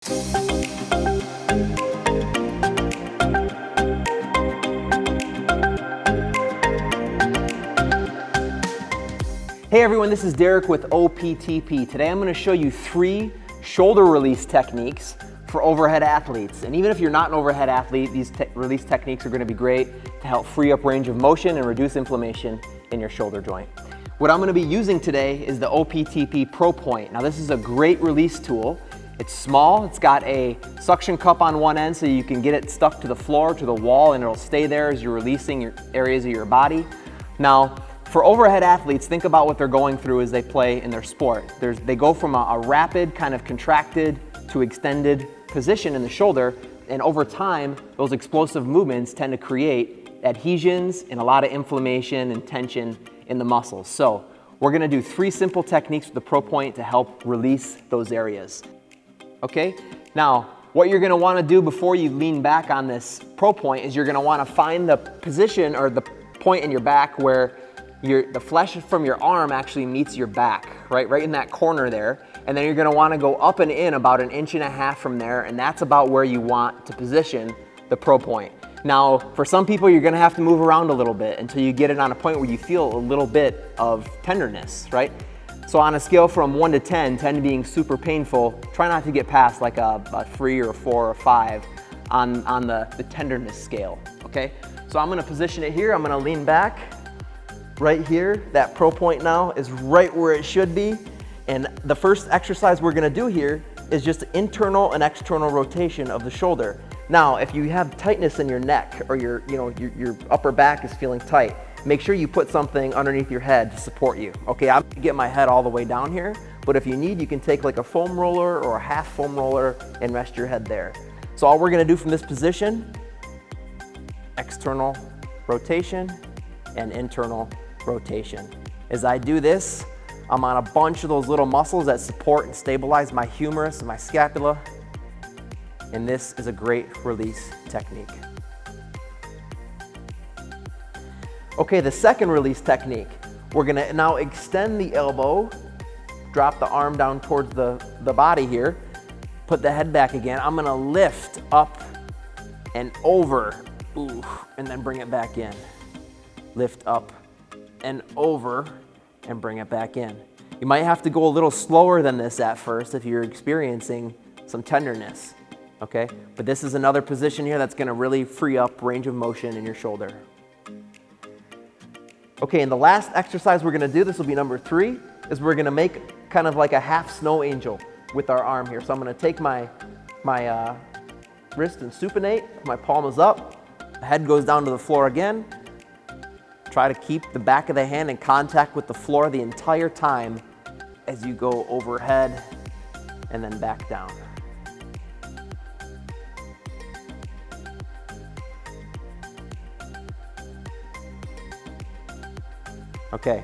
Hey everyone, this is Derek with OPTP. Today I'm going to show you 3 shoulder release techniques for overhead athletes. And even if you're not an overhead athlete, these release techniques are going to be great to help free up range of motion and reduce inflammation in your shoulder joint. What I'm going to be using today is the OPTP Pro Point. Now this is a great release tool. It's small, it's got a suction cup on one end so you can get it stuck to the floor, to the wall, and it'll stay there as you're releasing your areas of your body. Now, for overhead athletes, think about what they're going through as they play in their sport. They go from a rapid, kind of contracted to extended position in the shoulder, and over time, those explosive movements tend to create adhesions and a lot of inflammation and tension in the muscles. So we're gonna do 3 simple techniques with the Pro Point to help release those areas. Okay, now what you're gonna wanna do before you lean back on this Pro Point is you're gonna wanna find the position or the point in your back where the flesh from your arm actually meets your back, right in that corner there. And then you're gonna wanna go up and in about 1.5 inches from there, and that's about where you want to position the Pro Point. Now, for some people, you're gonna have to move around a little bit until you get it on a point where you feel a little bit of tenderness, right? So on a scale from 1 to 10, 10 being super painful, try not to get past like a 3 or a 4 or 5 on the tenderness scale, okay? So I'm gonna position it here, I'm gonna lean back. Right here, that Pro Point now is right where it should be. And the first exercise we're gonna do here is just internal and external rotation of the shoulder. Now, if you have tightness in your neck or your upper back is feeling tight, make sure you put something underneath your head to support you. Okay, I'm gonna get my head all the way down here, but if you need, you can take like a foam roller or a half foam roller and rest your head there. So all we're gonna do from this position, external rotation and internal rotation. As I do this, I'm on a bunch of those little muscles that support and stabilize my humerus and my scapula, and this is a great release technique. Okay, the second release technique, we're gonna now extend the elbow, drop the arm down towards the body here, put the head back again. I'm gonna lift up and over, and then bring it back in. Lift up and over and bring it back in. You might have to go a little slower than this at first if you're experiencing some tenderness, okay? But this is another position here that's gonna really free up range of motion in your shoulder. Okay, and the last exercise we're gonna do, this will be number 3, is we're gonna make kind of like a half snow angel with our arm here. So I'm gonna take my wrist and supinate, my palm is up, the head goes down to the floor again. Try to keep the back of the hand in contact with the floor the entire time as you go overhead and then back down. Okay.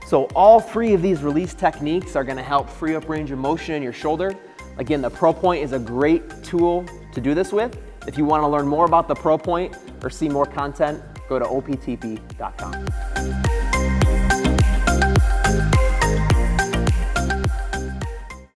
So all 3 of these release techniques are gonna help free up range of motion in your shoulder. Again, the Pro Point is a great tool to do this with. If you wanna learn more about the Pro Point or see more content, go to optp.com.